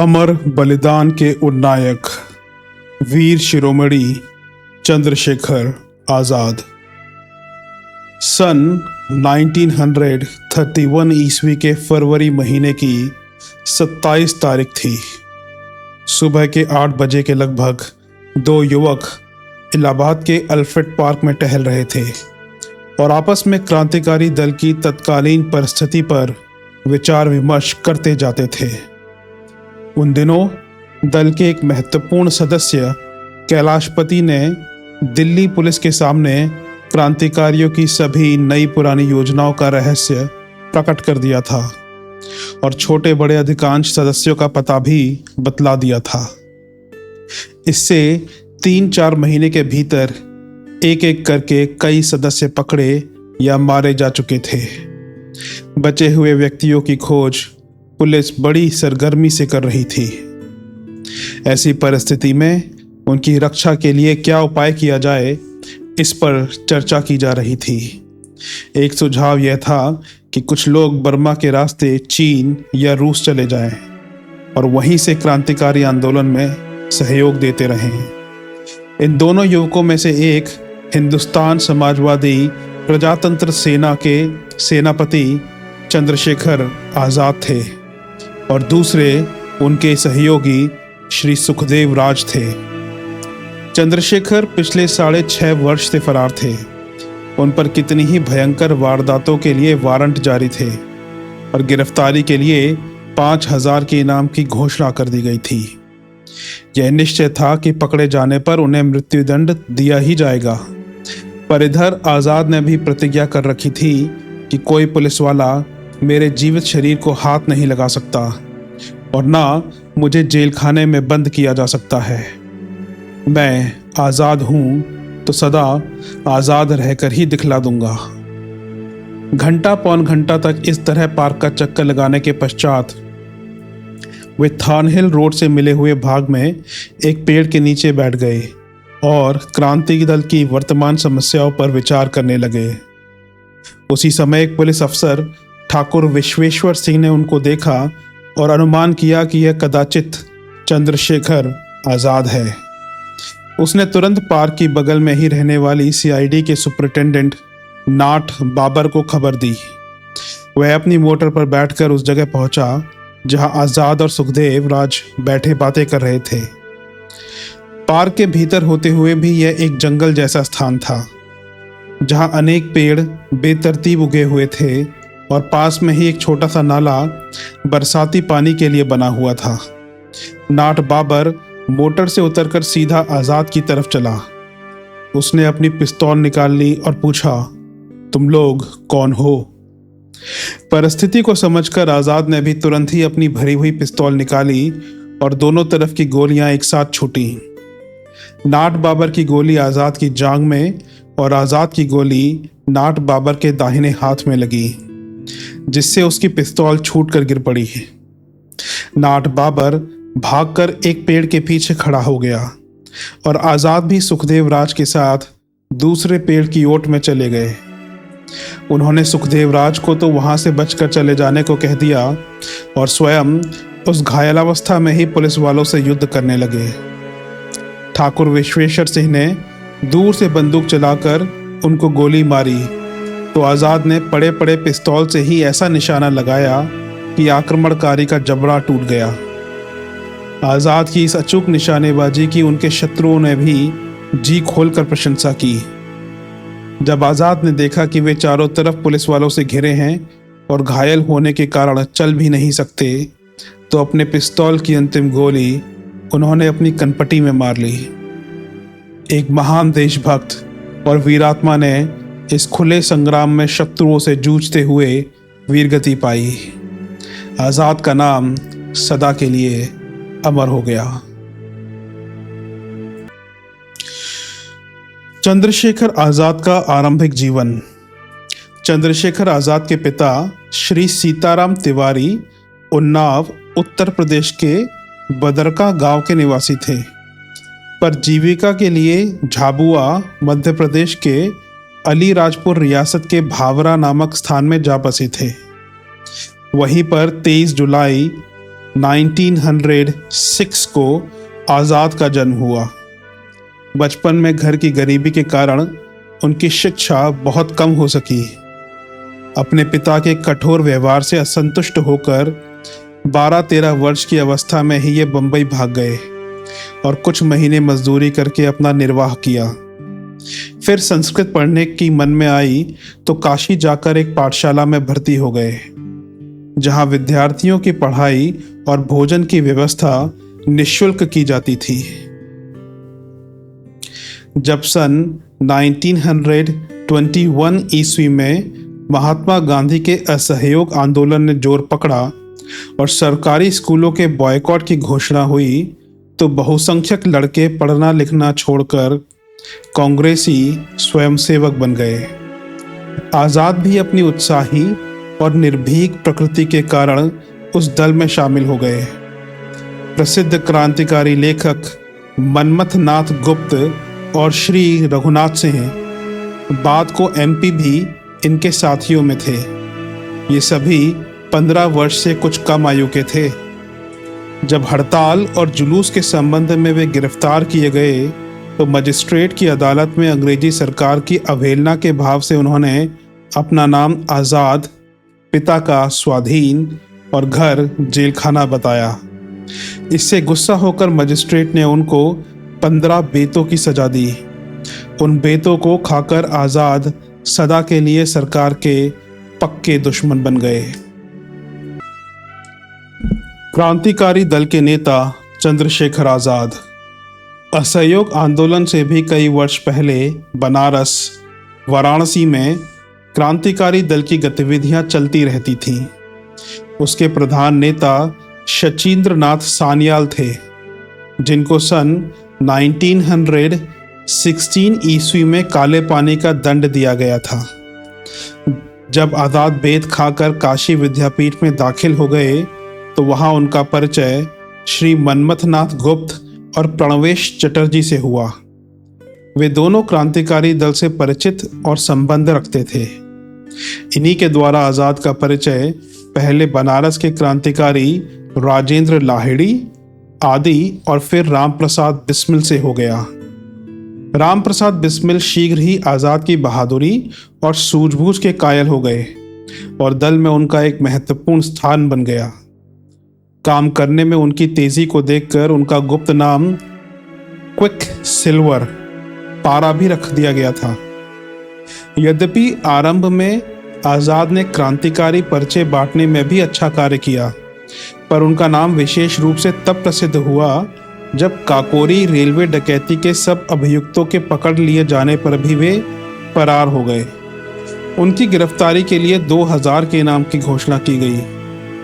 अमर बलिदान के उन्नायक वीर शिरोमणि चंद्रशेखर आज़ाद। सन 1931 ईस्वी के फरवरी महीने की 27 तारीख थी। सुबह के 8 बजे के लगभग दो युवक इलाहाबाद के अल्फ्रेड पार्क में टहल रहे थे और आपस में क्रांतिकारी दल की तत्कालीन परिस्थिति पर विचार विमर्श करते जाते थे। उन दिनों दल के एक महत्वपूर्ण सदस्य कैलाशपति ने दिल्ली पुलिस के सामने क्रांतिकारियों की सभी नई पुरानी योजनाओं का रहस्य प्रकट कर दिया था और छोटे बड़े अधिकांश सदस्यों का पता भी बतला दिया था। इससे 3-4 महीने के भीतर एक एक करके कई सदस्य पकड़े या मारे जा चुके थे। बचे हुए व्यक्तियों की खोज पुलिस बड़ी सरगर्मी से कर रही थी। ऐसी परिस्थिति में उनकी रक्षा के लिए क्या उपाय किया जाए, इस पर चर्चा की जा रही थी। एक सुझाव यह था कि कुछ लोग बर्मा के रास्ते चीन या रूस चले जाएं और वहीं से क्रांतिकारी आंदोलन में सहयोग देते रहें। इन दोनों युवकों में से एक हिंदुस्तान समाजवादी प्रजातंत्र सेना के सेनापति चंद्रशेखर आज़ाद थे और दूसरे उनके सहयोगी श्री सुखदेव राज थे। चंद्रशेखर पिछले 6.5 वर्ष से फरार थे। उन पर कितनी ही भयंकर वारदातों के लिए वारंट जारी थे और गिरफ्तारी के लिए 5,000 के इनाम की घोषणा कर दी गई थी। यह निश्चय था कि पकड़े जाने पर उन्हें मृत्युदंड दिया ही जाएगा। पर इधर आज़ाद ने भी प्रतिज्ञा कर रखी थी कि कोई पुलिस वाला मेरे जीवित शरीर को हाथ नहीं लगा सकता और ना मुझे जेल खाने में बंद किया जा सकता है। मैं आज़ाद हूँ तो सदा आज़ाद रहकर ही दिखला दूंगा। घंटा पौन घंटा तक इस तरह पार्क का चक्कर लगाने के पश्चात वे थॉर्नहिल रोड से मिले हुए भाग में एक पेड़ के नीचे बैठ गए और क्रांति दल की वर्तमान समस्याओं पर विचार करने लगे। उसी समय एक पुलिस अफसर ठाकुर विश्वेश्वर सिंह ने उनको देखा और अनुमान किया कि यह कदाचित चंद्रशेखर आज़ाद है। उसने तुरंत पार्क की बगल में ही रहने वाली सीआईडी के सुपरिटेंडेंट नाट बाबर को खबर दी। वह अपनी मोटर पर बैठकर उस जगह पहुंचा जहां आज़ाद और सुखदेव राज बैठे बातें कर रहे थे। पार्क के भीतर होते हुए भी यह एक जंगल जैसा स्थान था जहां अनेक पेड़ बेतरतीब उगे हुए थे और पास में ही एक छोटा सा नाला बरसाती पानी के लिए बना हुआ था। नाट बाबर मोटर से उतरकर सीधा आज़ाद की तरफ चला। उसने अपनी पिस्तौल निकाल ली और पूछा, तुम लोग कौन हो? परिस्थिति को समझकर आज़ाद ने भी तुरंत ही अपनी भरी हुई पिस्तौल निकाली और दोनों तरफ की गोलियां एक साथ छूटी। नाट बाबर की गोली आज़ाद की जांघ में और आज़ाद की गोली नाट बाबर के दाहिने हाथ में लगी, जिससे उसकी पिस्तौल छूटकर गिर पड़ी। नाट बाबर भागकर एक पेड़ के पीछे खड़ा हो गया और आज़ाद भी सुखदेव राज के साथ दूसरे पेड़ की ओट में चले गए। उन्होंने सुखदेव राज को तो वहां से बचकर चले जाने को कह दिया और स्वयं उस घायलावस्था में ही पुलिस वालों से युद्ध करने लगे। ठाकुर विश्वेश्वर सिंह ने दूर से बंदूक चलाकर उनको गोली मारी तो आज़ाद ने पड़े पड़े पिस्तौल से ही ऐसा निशाना लगाया कि आक्रमणकारी का जबड़ा टूट गया। आज़ाद की इस अचूक निशानेबाजी की उनके शत्रुओं ने भी जी खोलकर प्रशंसा की। जब आज़ाद ने देखा कि वे चारों तरफ पुलिस वालों से घिरे हैं और घायल होने के कारण चल भी नहीं सकते, तो अपने पिस्तौल की अंतिम गोली उन्होंने अपनी कनपटी में मार ली। एक महान देशभक्त और वीरात्मा ने इस खुले संग्राम में शत्रुओं से जूझते हुए वीरगति पाई। आज़ाद का नाम सदा के लिए अमर हो गया। चंद्रशेखर आज़ाद का आरंभिक जीवन। चंद्रशेखर आज़ाद के पिता श्री सीताराम तिवारी उन्नाव उत्तर प्रदेश के बदरका गांव के निवासी थे, पर जीविका के लिए झाबुआ मध्य प्रदेश के अलीराजपुर रियासत के भावरा नामक स्थान में जा बसे थे। वहीं पर 23 जुलाई 1906 को आज़ाद का जन्म हुआ। बचपन में घर की गरीबी के कारण उनकी शिक्षा बहुत कम हो सकी। अपने पिता के कठोर व्यवहार से असंतुष्ट होकर 12-13 वर्ष की अवस्था में ही ये बम्बई भाग गए और कुछ महीने मजदूरी करके अपना निर्वाह किया। फिर संस्कृत पढ़ने की मन में आई तो काशी जाकर एक पाठशाला में भर्ती हो गए, जहां विद्यार्थियों की पढ़ाई और भोजन की व्यवस्था निःशुल्क की जाती थी। जब सन 1921 ईस्वी में महात्मा गांधी के असहयोग आंदोलन ने जोर पकड़ा और सरकारी स्कूलों के बॉयकॉट की घोषणा हुई, तो बहुसंख्यक लड़के पढ़ना लिखना छोड़कर कांग्रेसी स्वयंसेवक बन गए। आज़ाद भी अपनी उत्साही और निर्भीक प्रकृति के कारण उस दल में शामिल हो गए। प्रसिद्ध क्रांतिकारी लेखक मनमथ नाथ गुप्त और श्री रघुनाथ सिंह, बाद को एमपी भी इनके साथियों में थे। ये सभी 15 वर्ष से कुछ कम आयु के थे। जब हड़ताल और जुलूस के संबंध में वे गिरफ्तार किए गए तो मजिस्ट्रेट की अदालत में अंग्रेजी सरकार की अवहेलना के भाव से उन्होंने अपना नाम आज़ाद, पिता का स्वाधीन और घर जेलखाना बताया। इससे गुस्सा होकर मजिस्ट्रेट ने उनको 15 बेतों की सजा दी। उन बेतों को खाकर आज़ाद सदा के लिए सरकार के पक्के दुश्मन बन गए। क्रांतिकारी दल के नेता चंद्रशेखर आज़ाद असहयोग आंदोलन से भी कई वर्ष पहले बनारस, वाराणसी में क्रांतिकारी दल की गतिविधियां चलती रहती थीं। उसके प्रधान नेता शचीन्द्रनाथ सान्याल थे, जिनको सन 1916 ईस्वी में काले पानी का दंड दिया गया था। जब आज़ाद बेत खाकर काशी विद्यापीठ में दाखिल हो गए तो वहां उनका परिचय श्री मनमथनाथ गुप्त और प्रणवेश चटर्जी से हुआ। वे दोनों क्रांतिकारी दल से परिचित और संबंध रखते थे। इन्हीं के द्वारा आज़ाद का परिचय पहले बनारस के क्रांतिकारी राजेंद्र लाहिड़ी आदि और फिर राम प्रसाद बिस्मिल से हो गया। राम प्रसाद बिस्मिल शीघ्र ही आज़ाद की बहादुरी और सूझबूझ के कायल हो गए और दल में उनका एक महत्वपूर्ण स्थान बन गया। काम करने में उनकी तेजी को देखकर उनका गुप्त नाम क्विक सिल्वर पारा भी रख दिया गया था। यद्यपि आरंभ में आज़ाद ने क्रांतिकारी पर्चे बांटने में भी अच्छा कार्य किया, पर उनका नाम विशेष रूप से तब प्रसिद्ध हुआ जब काकोरी रेलवे डकैती के सब अभियुक्तों के पकड़ लिए जाने पर भी वे फरार हो गए। उनकी गिरफ्तारी के लिए 2000 के इनाम की घोषणा की गई,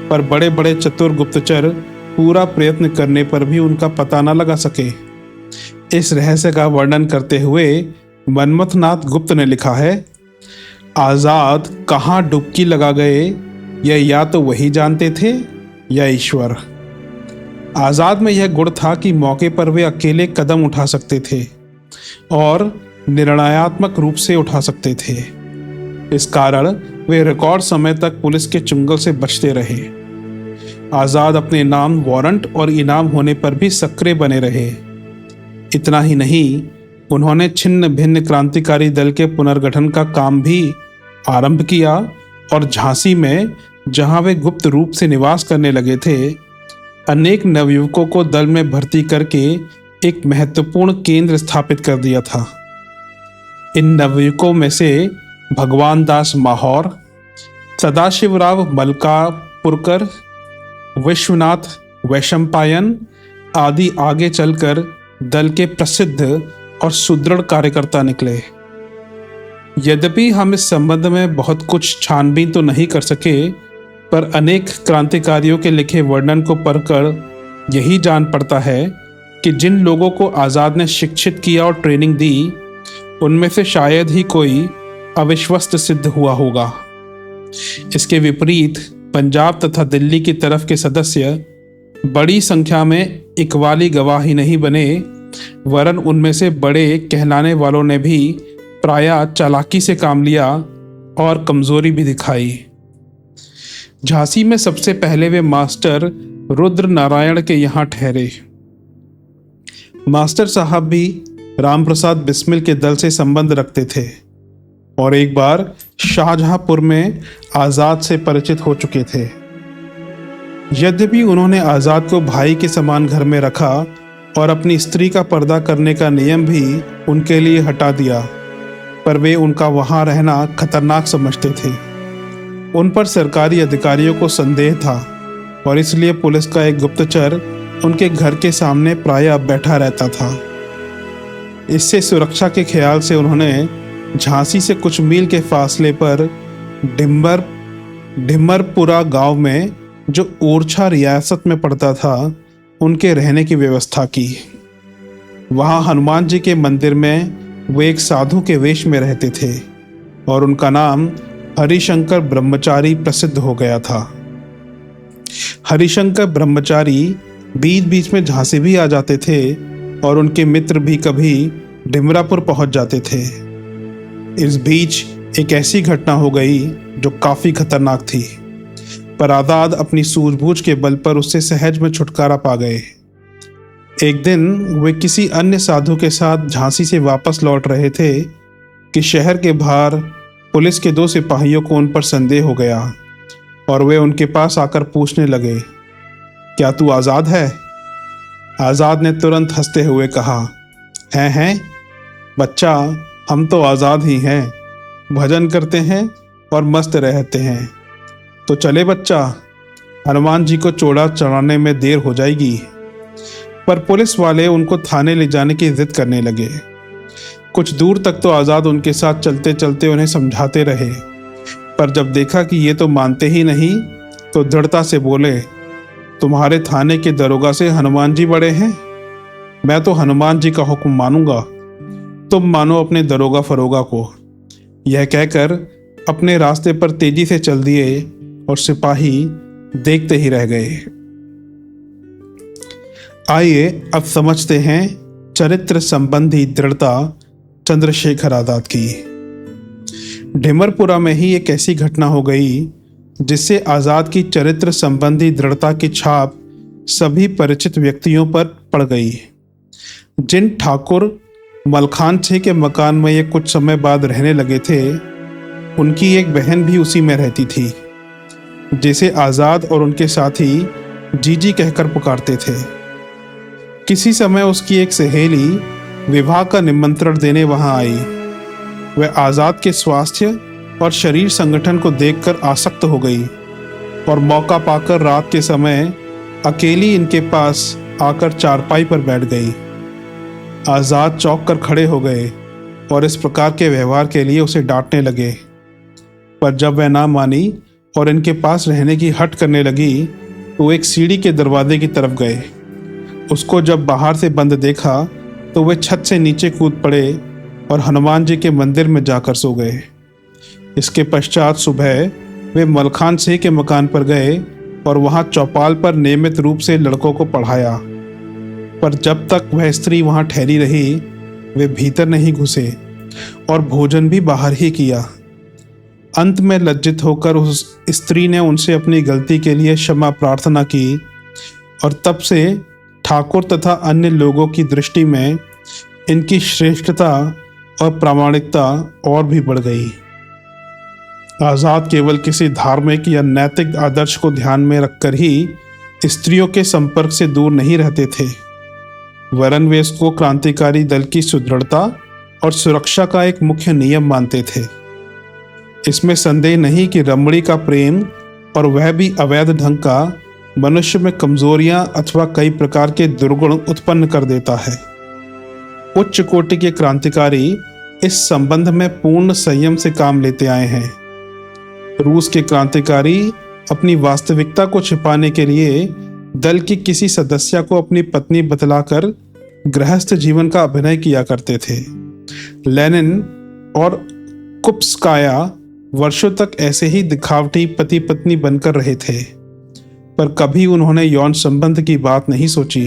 पर बड़े बड़े चतुर गुप्तचर पूरा प्रयत्न करने पर भी उनका पता न लगा सके। इस रहस्य का वर्णन करते हुए मनमथनाथ गुप्त ने लिखा है, आज़ाद कहाँ डुबकी लगा गए यह या तो वही जानते थे या ईश्वर। आज़ाद में यह गुण था कि मौके पर वे अकेले कदम उठा सकते थे और निर्णयात्मक रूप से उठा सकते थे। इस कारण वे रिकॉर्ड समय तक पुलिस के चुंगल से बचते रहे। आज़ाद अपने नाम, वारंट और इनाम होने पर भी सक्रिय बने रहे। इतना ही नहीं, उन्होंने छिन्न भिन्न क्रांतिकारी दल के पुनर्गठन का काम भी आरंभ किया और झांसी में, जहां वे गुप्त रूप से निवास करने लगे थे, अनेक नवयुवकों को दल में भर्ती करके एक महत्वपूर्ण केंद्र स्थापित कर दिया था। इन नवयुवकों में से भगवान दास माहौर, सदाशिवराव मलकापुरकर, विश्वनाथ वैशंपायन आदि आगे चलकर दल के प्रसिद्ध और सुदृढ़ कार्यकर्ता निकले। यद्यपि हम इस संबंध में बहुत कुछ छानबीन तो नहीं कर सके, पर अनेक क्रांतिकारियों के लिखे वर्णन को पढ़कर यही जान पड़ता है कि जिन लोगों को आज़ाद ने शिक्षित किया और ट्रेनिंग दी, उनमें से शायद ही कोई अविश्वस्त सिद्ध हुआ होगा। इसके विपरीत पंजाब तथा दिल्ली की तरफ के सदस्य बड़ी संख्या में इकबाली गवाह ही नहीं बने, वरन उनमें से बड़े कहलाने वालों ने भी प्रायः चालाकी से काम लिया और कमजोरी भी दिखाई। झांसी में सबसे पहले वे मास्टर रुद्र नारायण के यहाँ ठहरे। मास्टर साहब भी रामप्रसाद बिस्मिल के दल से संबंध रखते थे और एक बार शाहजहांपुर में आज़ाद से परिचित हो चुके थे। यद्यपि उन्होंने आज़ाद को भाई के समान घर में रखा और अपनी स्त्री का पर्दा करने का नियम भी उनके लिए हटा दिया, पर वे उनका वहाँ रहना खतरनाक समझते थे। उन पर सरकारी अधिकारियों को संदेह था और इसलिए पुलिस का एक गुप्तचर उनके घर के सामने प्रायः बैठा रहता था। इससे सुरक्षा के ख्याल से उन्होंने झांसी से कुछ मील के फासले पर ढिम्मरपुरा गांव में, जो ओरछा रियासत में पड़ता था, उनके रहने की व्यवस्था की। वहां हनुमान जी के मंदिर में वे एक साधु के वेश में रहते थे और उनका नाम हरिशंकर ब्रह्मचारी प्रसिद्ध हो गया था। हरिशंकर ब्रह्मचारी बीच बीच में झांसी भी आ जाते थे और उनके मित्र भी कभी ढिमरापुर पहुंच जाते थे। इस बीच एक ऐसी घटना हो गई जो काफी खतरनाक थी, पर आज़ाद अपनी सूझबूझ के बल पर उससे सहज में छुटकारा पा गए। एक दिन वे किसी अन्य साधु के साथ झांसी से वापस लौट रहे थे कि शहर के बाहर पुलिस के 2 सिपाहियों को उन पर संदेह हो गया और वे उनके पास आकर पूछने लगे, क्या तू आज़ाद है? आज़ाद ने तुरंत हंसते हुए कहा, हैं बच्चा, हम तो आज़ाद ही हैं, भजन करते हैं और मस्त रहते हैं। तो चले बच्चा, हनुमान जी को चोड़ा चढ़ाने में देर हो जाएगी। पर पुलिस वाले उनको थाने ले जाने की जिद करने लगे। कुछ दूर तक तो आज़ाद उनके साथ चलते चलते उन्हें समझाते रहे, पर जब देखा कि ये तो मानते ही नहीं तो दृढ़ता से बोले, तुम्हारे थाने के दरोगा से हनुमान जी बड़े हैं? मैं तो हनुमान जी का हुक्म मानूंगा, तुम मानो अपने दरोगा फरोगा को। यह कहकर अपने रास्ते पर तेजी से चल दिए और सिपाही देखते ही रह गए। आइए अब समझते हैं चरित्र संबंधी दृढ़ता चंद्रशेखर आज़ाद की। ढिमरपुरा में ही एक ऐसी घटना हो गई जिससे आज़ाद की चरित्र संबंधी दृढ़ता की छाप सभी परिचित व्यक्तियों पर पड़ गई। जिन ठाकुर मलखान छे के मकान में ये कुछ समय बाद रहने लगे थे, उनकी एक बहन भी उसी में रहती थी, जिसे आज़ाद और उनके साथी जीजी कहकर पुकारते थे। किसी समय उसकी एक सहेली विवाह का निमंत्रण देने वहां आई। वह आज़ाद के स्वास्थ्य और शरीर संगठन को देखकर आसक्त हो गई और मौका पाकर रात के समय अकेली इनके पास आकर चारपाई पर बैठ गई। आज़ाद चौंक कर खड़े हो गए और इस प्रकार के व्यवहार के लिए उसे डांटने लगे, पर जब वह ना मानी और इनके पास रहने की हट करने लगी तो एक सीढ़ी के दरवाजे की तरफ गए। उसको जब बाहर से बंद देखा तो वे छत से नीचे कूद पड़े और हनुमान जी के मंदिर में जाकर सो गए। इसके पश्चात सुबह वे मलखान सिंह के मकान पर गए और वहां चौपाल पर नियमित रूप से लड़कों को पढ़ाया, पर जब तक वह स्त्री वहां ठहरी रही वे भीतर नहीं घुसे और भोजन भी बाहर ही किया। अंत में लज्जित होकर उस स्त्री ने उनसे अपनी गलती के लिए क्षमा प्रार्थना की और तब से ठाकुर तथा अन्य लोगों की दृष्टि में इनकी श्रेष्ठता और प्रामाणिकता और भी बढ़ गई। आज़ाद केवल किसी धार्मिक या नैतिक आदर्श को ध्यान में रखकर ही स्त्रियों के संपर्क से दूर नहीं रहते थे, वरन वे इसको क्रांतिकारी दल की सुदृढ़ता और सुरक्षा का एक मुख्य नियम मानते थे। इसमें संदेह नहीं कि रमणी का प्रेम, और वह भी अवैध ढंग का, मनुष्य में कमजोरियां अथवा कई प्रकार के दुर्गुण उत्पन्न कर देता है। उच्च कोटि के क्रांतिकारी इस संबंध में पूर्ण संयम से काम लेते आए हैं। रूस के क्रांतिकारी अपनी वास्तविकता को छिपाने के लिए दल की किसी सदस्य को अपनी पत्नी बतलाकर गृहस्थ जीवन का अभिनय किया करते थे। लेनिन और कुप्स्काया वर्षों तक ऐसे ही दिखावटी पति पत्नी बनकर रहे थे, पर कभी उन्होंने यौन संबंध की बात नहीं सोची।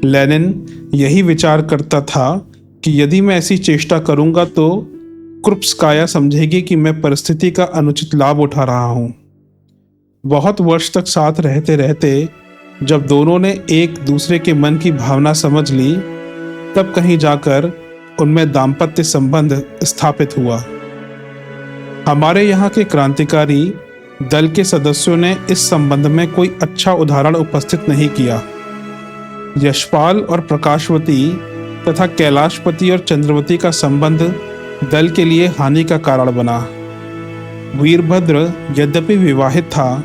लेनिन यही विचार करता था कि यदि मैं ऐसी चेष्टा करूंगा तो कुप्स्काया समझेगी कि मैं परिस्थिति का अनुचित लाभ उठा रहा हूं। बहुत वर्ष तक साथ रहते रहते जब दोनों ने एक दूसरे के मन की भावना समझ ली, तब कहीं जाकर उनमें दाम्पत्य संबंध स्थापित हुआ। हमारे यहाँ के क्रांतिकारी दल के सदस्यों ने इस संबंध में कोई अच्छा उदाहरण उपस्थित नहीं किया। यशपाल और प्रकाशवती तथा कैलाशपति और चंद्रवती का संबंध दल के लिए हानि का कारण बना। वीरभद्र यद्यपि विवाहित था,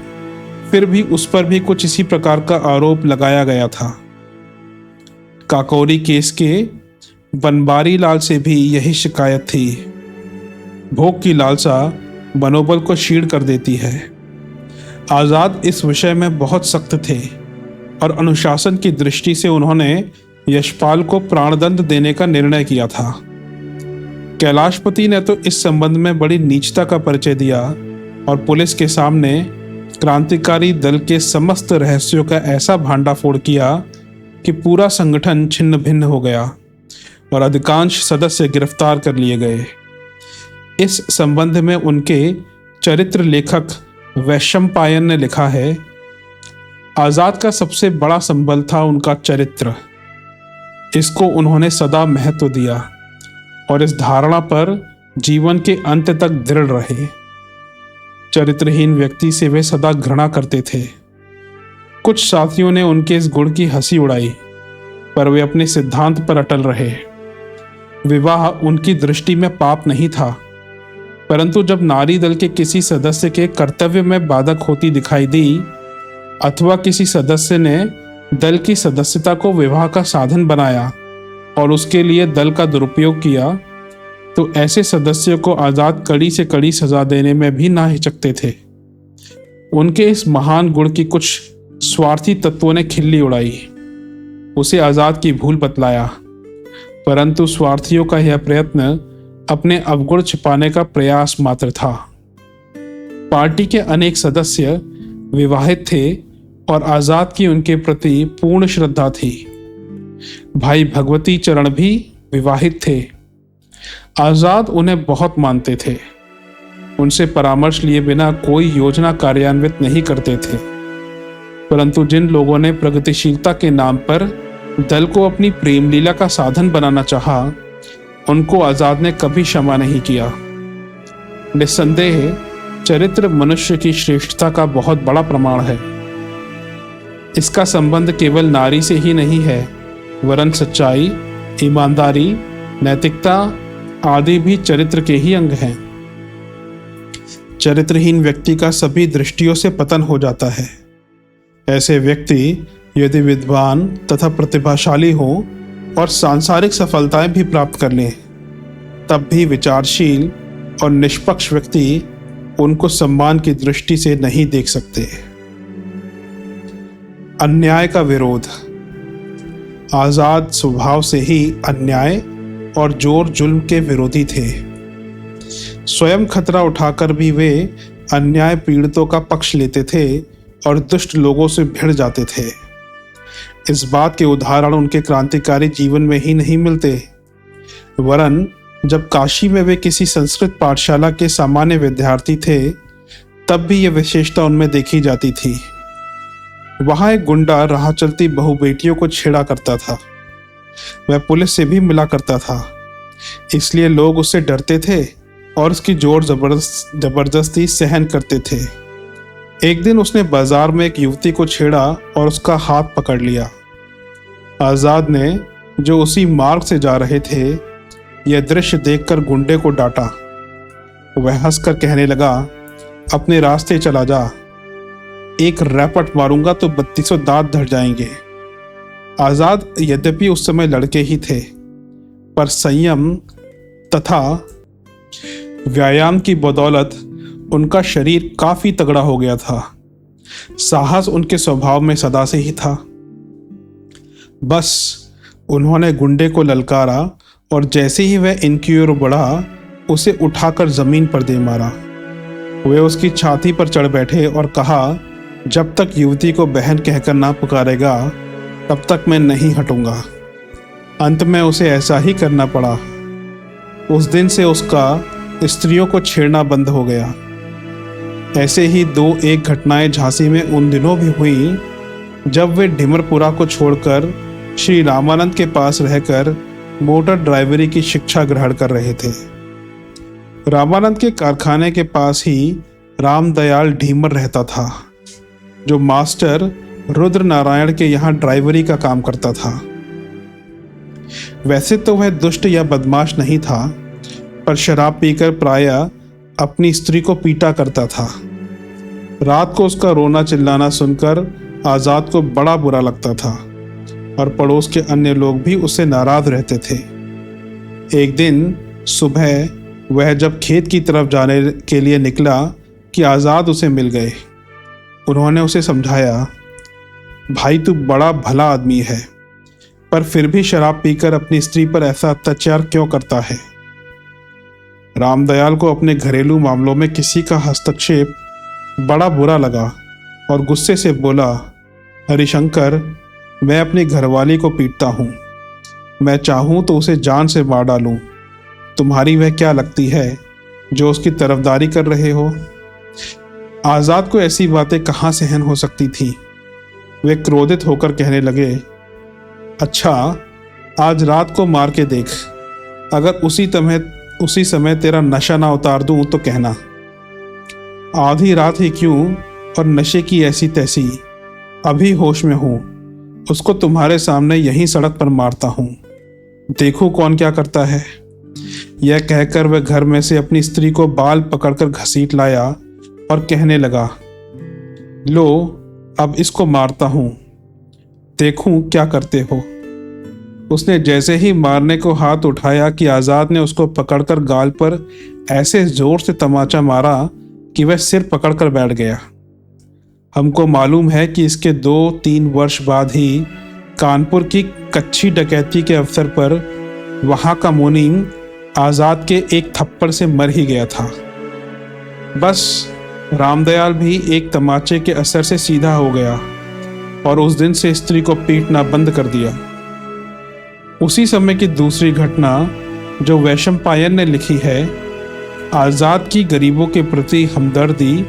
फिर भी उस पर भी कुछ इसी प्रकार का आरोप लगाया गया था। काकोरी केस के बनबारी लाल से भी यही शिकायत थी। भोग की लालसा मनोबल को क्षीण कर देती है। आज़ाद इस विषय में बहुत सख्त थे और अनुशासन की दृष्टि से उन्होंने यशपाल को प्राणदंड देने का निर्णय किया था। कैलाशपति ने तो इस संबंध में बड़ी नीचता का परिचय दिया और पुलिस के सामने क्रांतिकारी दल के समस्त रहस्यों का ऐसा भांडाफोड़ किया कि पूरा संगठन छिन्न भिन्न हो गया और अधिकांश सदस्य गिरफ्तार कर लिए गए। इस संबंध में उनके चरित्र लेखक वैशंपायन ने लिखा है, आज़ाद का सबसे बड़ा संबल था उनका चरित्र। इसको उन्होंने सदा महत्व दिया और इस धारणा पर जीवन के अंत तक दृढ़ रहे। चरित्रहीन व्यक्ति से वे सदा घृणा करते थे। कुछ साथियों ने उनके इस गुण की हंसी उड़ाई, पर वे अपने सिद्धांत पर अटल रहे। विवाह उनकी दृष्टि में पाप नहीं था, परंतु जब नारी दल के किसी सदस्य के कर्तव्य में बाधक होती दिखाई दी अथवा किसी सदस्य ने दल की सदस्यता को विवाह का साधन बनाया और उसके लिए दल का दुरुपयोग किया, तो ऐसे सदस्यों को आज़ाद कड़ी से कड़ी सजा देने में भी ना हिचकते थे। उनके इस महान गुण की कुछ स्वार्थी तत्वों ने खिल्ली उड़ाई, उसे आज़ाद की भूल बतलाया, परंतु स्वार्थियों का यह प्रयत्न अपने अवगुण छिपाने का प्रयास मात्र था। पार्टी के अनेक सदस्य विवाहित थे और आज़ाद की उनके प्रति पूर्ण श्रद्धा थी। भाई भगवती चरण भी विवाहित थे। आज़ाद उन्हें बहुत मानते थे। उनसे परामर्श लिए बिना कोई योजना कार्यान्वित नहीं करते थे, परंतु जिन लोगों ने प्रगतिशीलता के नाम पर दल को अपनी प्रेम लीला का साधन बनाना चाहा, उनको आज़ाद ने कभी क्षमा नहीं किया। निस्संदेह चरित्र मनुष्य की श्रेष्ठता का बहुत बड़ा प्रमाण है। इसका संबंध केवल नारी से ही नहीं है, वरन सच्चाई, ईमानदारी, नैतिकता आदि भी चरित्र के ही अंग हैं। चरित्रहीन व्यक्ति का सभी दृष्टियों से पतन हो जाता है। ऐसे व्यक्ति यदि विद्वान तथा प्रतिभाशाली हो और सांसारिक सफलताएं भी प्राप्त कर लें, तब भी विचारशील और निष्पक्ष व्यक्ति उनको सम्मान की दृष्टि से नहीं देख सकते। अन्याय का विरोध। आज़ाद स्वभाव से ही अन्याय और जोर जुल्म के विरोधी थे। स्वयं खतरा उठाकर भी वे अन्याय पीड़ितों का पक्ष लेते थे और दुष्ट लोगों से भिड़ जाते थे। इस बात के उदाहरण उनके क्रांतिकारी जीवन में ही नहीं मिलते, वरन जब काशी में वे किसी संस्कृत पाठशाला के सामान्य विद्यार्थी थे, तब भी यह विशेषता उनमें देखी जाती थी। वहां एक गुंडा राह चलती बहु बेटियों को छेड़ा करता था। वह पुलिस से भी मिला करता था, इसलिए लोग उससे डरते थे और उसकी जोर जबरदस्ती सहन करते थे। एक दिन उसने बाजार में एक युवती को छेड़ा और उसका हाथ पकड़ लिया। आज़ाद ने, जो उसी मार्ग से जा रहे थे, यह दृश्य देखकर गुंडे को डांटा। वह हंसकर कहने लगा, अपने रास्ते चला जा, एक रैपट मारूंगा तो 3200 दांत धड़ जाएंगे। आज़ाद यद्यपि उस समय लड़के ही थे, पर संयम तथा व्यायाम की बदौलत उनका शरीर काफी तगड़ा हो गया था। साहस उनके स्वभाव में सदा से ही था। बस उन्होंने गुंडे को ललकारा और जैसे ही वह इनकी ओर बढ़ा, उसे उठाकर जमीन पर दे मारा। वे उसकी छाती पर चढ़ बैठे और कहा, जब तक युवती को बहन कहकर ना पुकारेगा, तब तक मैं नहीं हटूंगा। अंत में उसे ऐसा ही करना पड़ा। उस दिन से उसका स्त्रियों को छेड़ना बंद हो गया। ऐसे ही दो एक घटनाएं झांसी में उन दिनों भी हुई जब वे ढिमरपुरा को छोड़कर श्री रामानंद के पास रहकर मोटर ड्राइवरी की शिक्षा ग्रहण कर रहे थे। रामानंद के कारखाने के पास ही रामदयाल ढीमर रहता था, जो मास्टर रुद्र नारायण के यहाँ ड्राइवरी का काम करता था। वैसे तो वह दुष्ट या बदमाश नहीं था, पर शराब पीकर प्रायः अपनी स्त्री को पीटा करता था। रात को उसका रोना चिल्लाना सुनकर आज़ाद को बड़ा बुरा लगता था और पड़ोस के अन्य लोग भी उससे नाराज रहते थे। एक दिन सुबह वह जब खेत की तरफ जाने के लिए निकला कि आज़ाद उसे मिल गए। उन्होंने उसे समझाया, भाई तू बड़ा भला आदमी है, पर फिर भी शराब पीकर अपनी स्त्री पर ऐसा अत्याचार क्यों करता है। रामदयाल को अपने घरेलू मामलों में किसी का हस्तक्षेप बड़ा बुरा लगा और गुस्से से बोला, हरिशंकर, मैं अपनी घरवाली को पीटता हूँ, मैं चाहूँ तो उसे जान से मार डालूँ। तुम्हारी वह क्या लगती है जो उसकी तरफदारी कर रहे हो। आज़ाद को ऐसी बातें कहाँ सहन हो सकती थी। वे क्रोधित होकर कहने लगे, अच्छा आज रात को मार के देख, अगर उसी समय तेरा नशा ना उतार दूं तो कहना। आधी रात ही क्यों और नशे की ऐसी तैसी, अभी होश में हूँ, उसको तुम्हारे सामने यहीं सड़क पर मारता हूँ, देखो कौन क्या करता है। यह कहकर वह घर में से अपनी स्त्री को बाल पकड़कर घसीट लाया और कहने लगा, लो अब इसको मारता हूँ, देखूं क्या करते हो। उसने जैसे ही मारने को हाथ उठाया कि आज़ाद ने उसको पकड़कर गाल पर ऐसे जोर से तमाचा मारा कि वह सिर पकड़कर बैठ गया। हमको मालूम है कि इसके 2-3 वर्ष बाद ही कानपुर की कच्ची डकैती के अवसर पर वहाँ का मुनीम आज़ाद के एक थप्पड़ से मर ही गया था। बस रामदयाल भी एक तमाचे के असर से सीधा हो गया और उस दिन से स्त्री को पीटना बंद कर दिया। उसी समय की दूसरी घटना जो वैशंपायन ने लिखी है, आज़ाद की गरीबों के प्रति हमदर्दी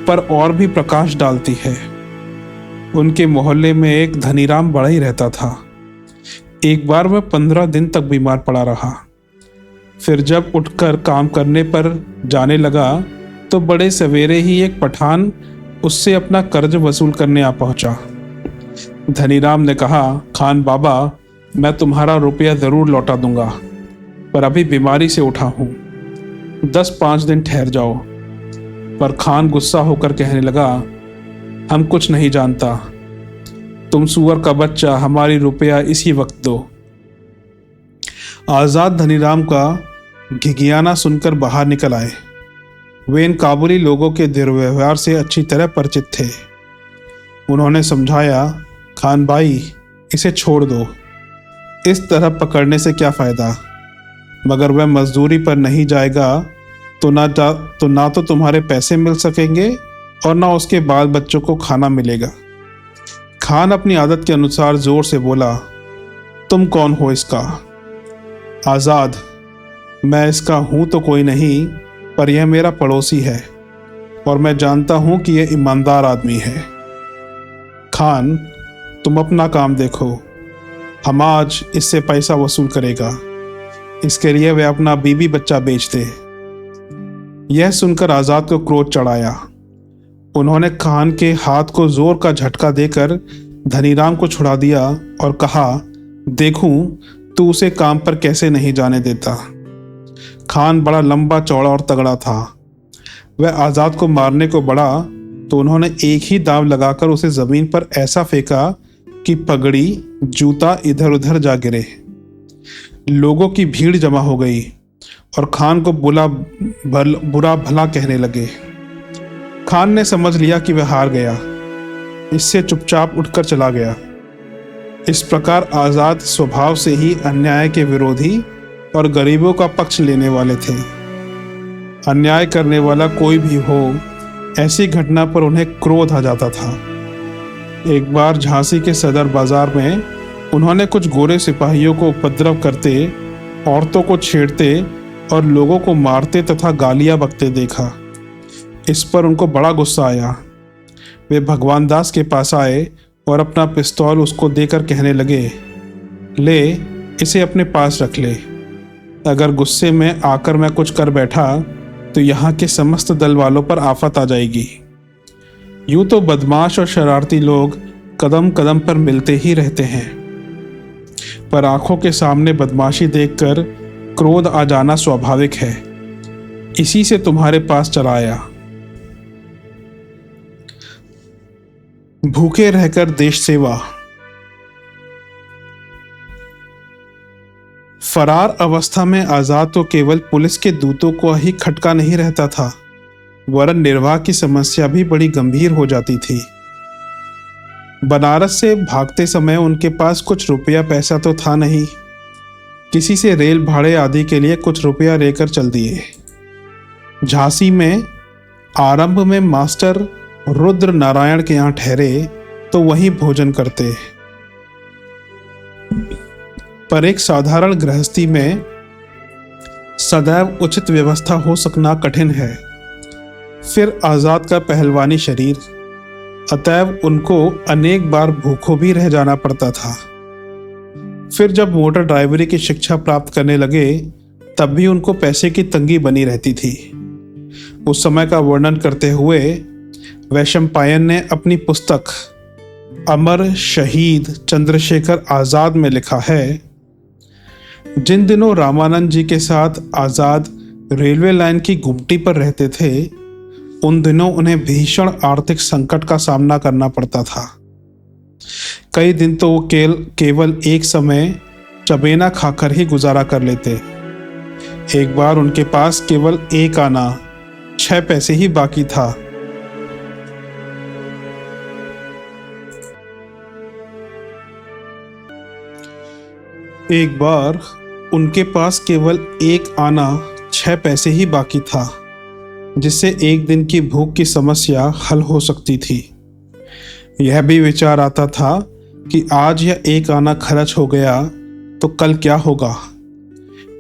पर और भी प्रकाश डालती है। उनके मोहल्ले में एक धनीराम बड़ा ही रहता था। एक बार वह 15 दिन तक बीमार पड़ा रहा। फिर जब उठकर काम करने पर जाने लगा तो बड़े सवेरे ही एक पठान उससे अपना कर्ज वसूल करने आ पहुंचा। धनीराम ने कहा, खान बाबा, मैं तुम्हारा रुपया ज़रूर लौटा दूंगा, पर अभी बीमारी से उठा हूँ, 10-5 दिन ठहर जाओ। पर खान गुस्सा होकर कहने लगा, हम कुछ नहीं जानता, तुम सुअर का बच्चा, हमारी रुपया इसी वक्त दो। आज़ाद धनीराम का घिघियाना सुनकर बाहर निकल आए। वे इन काबुली लोगों के दुर्व्यवहार से अच्छी तरह परिचित थे। उन्होंने समझाया, खान भाई, इसे छोड़ दो, इस तरह पकड़ने से क्या फ़ायदा। मगर वह मजदूरी पर नहीं जाएगा तो ना तो तुम्हारे पैसे मिल सकेंगे और ना उसके बाल बच्चों को खाना मिलेगा। खान अपनी आदत के अनुसार जोर से बोला, तुम कौन हो इसका। आज़ाद, मैं इसका हूँ तो कोई नहीं, पर यह मेरा पड़ोसी है और मैं जानता हूँ कि यह ईमानदार आदमी है। खान, तुम अपना काम देखो, हम आज इससे पैसा वसूल करेगा। इसके लिए वह अपना बीबी बच्चा बेच दे। यह सुनकर आज़ाद को क्रोध चढ़ाया। उन्होंने खान के हाथ को जोर का झटका देकर धनीराम को छुड़ा दिया और कहा, देखूं तू उसे काम पर कैसे नहीं जाने देता। खान बड़ा लंबा चौड़ा और तगड़ा था। वह आज़ाद को मारने को बढ़ा तो उन्होंने एक ही दाव लगाकर उसे ज़मीन पर ऐसा फेंका कि पगड़ी जूता इधर उधर जा गिरे। लोगों की भीड़ जमा हो गई और खान को बुरा भला कहने लगे। खान ने समझ लिया कि वह हार गया, इससे चुपचाप उठकर चला गया। इस प्रकार आज़ाद स्वभाव से ही अन्याय के विरोधी और गरीबों का पक्ष लेने वाले थे। अन्याय करने वाला कोई भी हो, ऐसी घटना पर उन्हें क्रोध आ जाता था। एक बार झांसी के सदर बाजार में उन्होंने कुछ गोरे सिपाहियों को उपद्रव करते, औरतों को छेड़ते और लोगों को मारते तथा गालियां बकते देखा। इस पर उनको बड़ा गुस्सा आया। वे भगवान दास के पास आए और अपना पिस्तौल उसको देकर कहने लगे, ले इसे अपने पास रख ले। अगर गुस्से में आकर मैं कुछ कर बैठा तो यहाँ के समस्त दल वालों पर आफत आ जाएगी। यूं तो बदमाश और शरारती लोग कदम कदम पर मिलते ही रहते हैं, पर आंखों के सामने बदमाशी देखकर क्रोध आ जाना स्वाभाविक है। इसी से तुम्हारे पास चला आया। भूखे रहकर देश सेवा। फरार अवस्था में आजाद तो केवल पुलिस के दूतों को ही खटका नहीं रहता था, वरन निर्वाह की समस्या भी बड़ी गंभीर हो जाती थी। बनारस से भागते समय उनके पास कुछ रुपया पैसा तो था नहीं। किसी से रेल भाड़े आदि के लिए कुछ रुपया लेकर चल दिए। झांसी में आरंभ में मास्टर रुद्र नारायण के यहाँ ठहरे तो वहीं भोजन करते, पर एक साधारण गृहस्थी में सदैव उचित व्यवस्था हो सकना कठिन है। फिर आजाद का पहलवानी शरीर, अतएव उनको अनेक बार भूखों भी रह जाना पड़ता था। फिर जब मोटर ड्राइवरी की शिक्षा प्राप्त करने लगे तब भी उनको पैसे की तंगी बनी रहती थी। उस समय का वर्णन करते हुए वैशंपायन ने अपनी पुस्तक अमर शहीद चंद्रशेखर आजाद में लिखा है, जिन दिनों रामानंद जी के साथ आजाद रेलवे लाइन की गुमटी पर रहते थे, उन दिनों उन्हें भीषण आर्थिक संकट का सामना करना पड़ता था। कई दिन तो वो केवल एक समय चबेना खाकर ही गुजारा कर लेते। एक बार उनके पास केवल एक आना 6 पैसे ही बाकी था। एक बार उनके पास केवल एक आना 6 पैसे ही बाकी था, जिससे एक दिन की भूख की समस्या हल हो सकती थी। यह भी विचार आता था कि आज यह एक आना खर्च हो गया तो कल क्या होगा।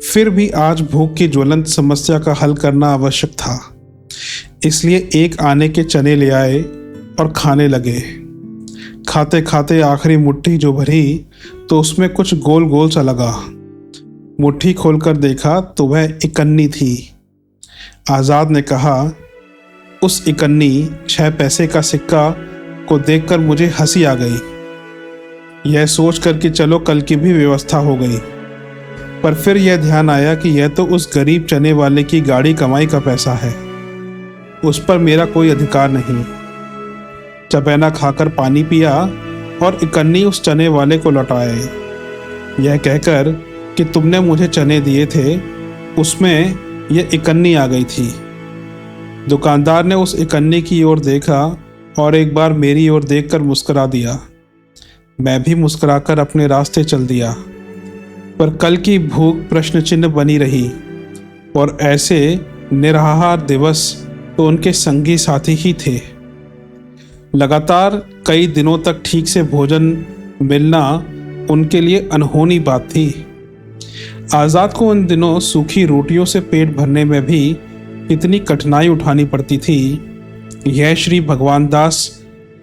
फिर भी आज भूख की ज्वलंत समस्या का हल करना आवश्यक था, इसलिए एक आने के चने ले आए और खाने लगे। खाते खाते आखिरी मुट्ठी जो भरी तो उसमें कुछ गोल गोल सा लगा। मुट्ठी खोलकर देखा तो वह इकन्नी थी। आजाद ने कहा, उस इकन्नी 6 पैसे का सिक्का को देखकर मुझे हंसी आ गई। यह सोचकर कि चलो कल की भी व्यवस्था हो गई, पर फिर यह ध्यान आया कि यह तो उस गरीब चने वाले की गाड़ी कमाई का पैसा है, उस पर मेरा कोई अधिकार नहीं। चबैना खाकर पानी पिया और इकन्नी उस चने वाले को लौटाए। यह कहकर कि तुमने मुझे चने दिए थे, उसमें यह इकन्नी आ गई थी। दुकानदार ने उस इकन्नी की ओर देखा और एक बार मेरी ओर देखकर मुस्कुरा दिया। मैं भी मुस्कुराकर अपने रास्ते चल दिया, पर कल की भूख प्रश्न चिन्ह बनी रही और ऐसे निराहार दिवस तो उनके संगी साथी ही थे। लगातार कई दिनों तक ठीक से भोजन मिलना उनके लिए अनहोनी बात थी। आजाद को उन दिनों सूखी रोटियों से पेट भरने में भी इतनी कठिनाई उठानी पड़ती थी। यह श्री भगवान दास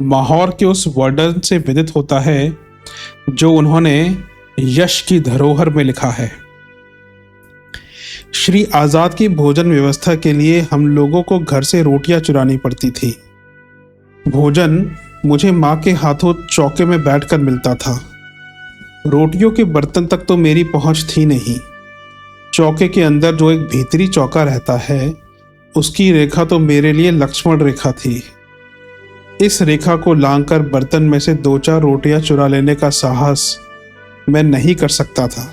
माहौर के उस वर्णन से विदित होता है जो उन्होंने यश की धरोहर में लिखा है। श्री आजाद की भोजन व्यवस्था के लिए हम लोगों को घर से रोटियां चुरानी पड़ती थी। भोजन मुझे माँ के हाथों चौके में बैठकर मिलता था। रोटियों के बर्तन तक तो मेरी पहुंच थी नहीं। चौके के अंदर जो एक भीतरी चौका रहता है, उसकी रेखा तो मेरे लिए लक्ष्मण रेखा थी। इस रेखा को लांघकर बर्तन में से 2-4 रोटियां चुरा लेने का साहस मैं नहीं कर सकता था।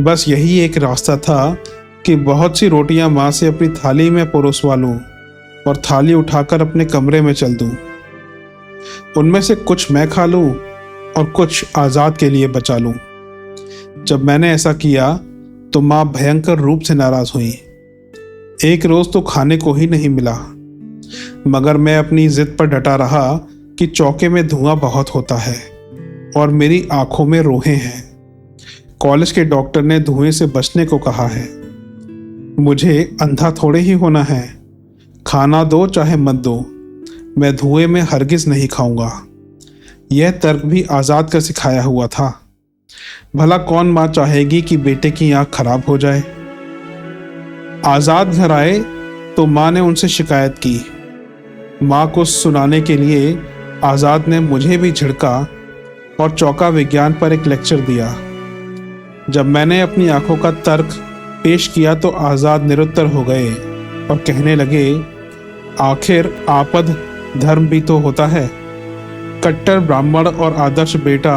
बस यही एक रास्ता था कि बहुत सी रोटियां माँ से अपनी थाली में परोसवा लूं और थाली उठाकर अपने कमरे में चल दूं। उनमें से कुछ मैं खा लूं और कुछ आजाद के लिए बचा लूं। जब मैंने ऐसा किया तो माँ भयंकर रूप से नाराज हुई। एक रोज तो खाने को ही नहीं मिला, मगर मैं अपनी जिद पर डटा रहा कि चौके में धुआं बहुत होता है और मेरी आंखों में रोहे हैं। कॉलेज के डॉक्टर ने धुएं से बचने को कहा है। मुझे अंधा थोड़े ही होना है। खाना दो चाहे मत दो, मैं धुएं में हरगिज नहीं खाऊंगा। यह तर्क भी आज़ाद का सिखाया हुआ था। भला कौन माँ चाहेगी कि बेटे की आँख खराब हो जाए। आज़ाद घर आए तो माँ ने उनसे शिकायत की। माँ को सुनाने के लिए आज़ाद ने मुझे भी झिड़का और चौका विज्ञान पर एक लेक्चर दिया। जब मैंने अपनी आंखों का तर्क पेश किया तो आज़ाद निरुत्तर हो गए और कहने लगे, आखिर आपद धर्म भी तो होता है। कट्टर ब्राह्मण और आदर्श बेटा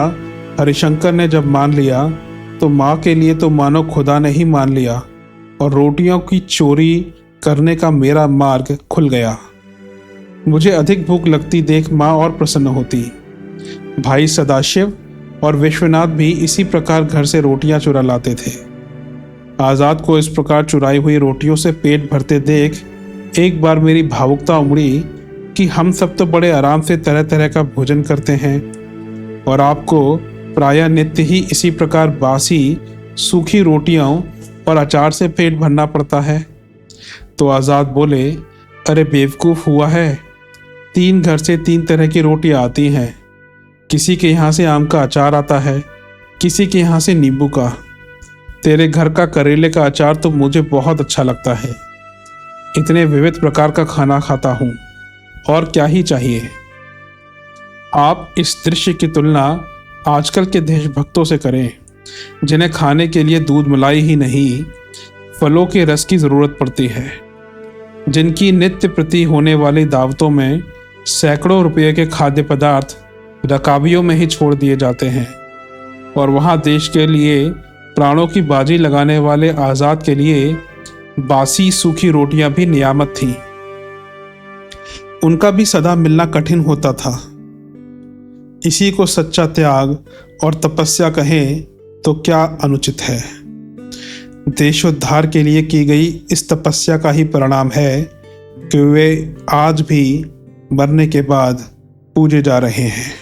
हरिशंकर ने जब मान लिया तो माँ के लिए तो मानो खुदा ने ही मान लिया और रोटियों की चोरी करने का मेरा मार्ग खुल गया। मुझे अधिक भूख लगती देख माँ और प्रसन्न होती। भाई सदाशिव और विश्वनाथ भी इसी प्रकार घर से रोटियां चुरा लाते थे। आज़ाद को इस प्रकार चुराई हुई रोटियों से पेट भरते देख एक बार मेरी भावुकता उमड़ी कि हम सब तो बड़े आराम से तरह तरह का भोजन करते हैं और आपको प्रायः नित्य ही इसी प्रकार बासी सूखी रोटियों और अचार से पेट भरना पड़ता है। तो आज़ाद बोले, अरे बेवकूफ़ हुआ है, 3 घर से 3 तरह की रोटियां आती हैं। किसी के यहाँ से आम का अचार आता है, किसी के यहाँ से नींबू का। तेरे घर का करेले का अचार तो मुझे बहुत अच्छा लगता है। इतने विविध प्रकार का खाना खाता हूँ, और क्या ही चाहिए। आप इस दृश्य की तुलना आजकल के देशभक्तों से करें, जिन्हें खाने के लिए दूध मलाई ही नहीं, फलों के रस की ज़रूरत पड़ती है, जिनकी नित्य प्रति होने वाली दावतों में सैकड़ों रुपये के खाद्य पदार्थ रकाबियों में ही छोड़ दिए जाते हैं, और वहाँ देश के लिए प्राणों की बाजी लगाने वाले आज़ाद के लिए बासी सूखी रोटियां भी नियामत थीं। उनका भी सदा मिलना कठिन होता था। इसी को सच्चा त्याग और तपस्या कहें तो क्या अनुचित है। देशोद्धार के लिए की गई इस तपस्या का ही परिणाम है कि वे आज भी मरने के बाद पूजे जा रहे हैं।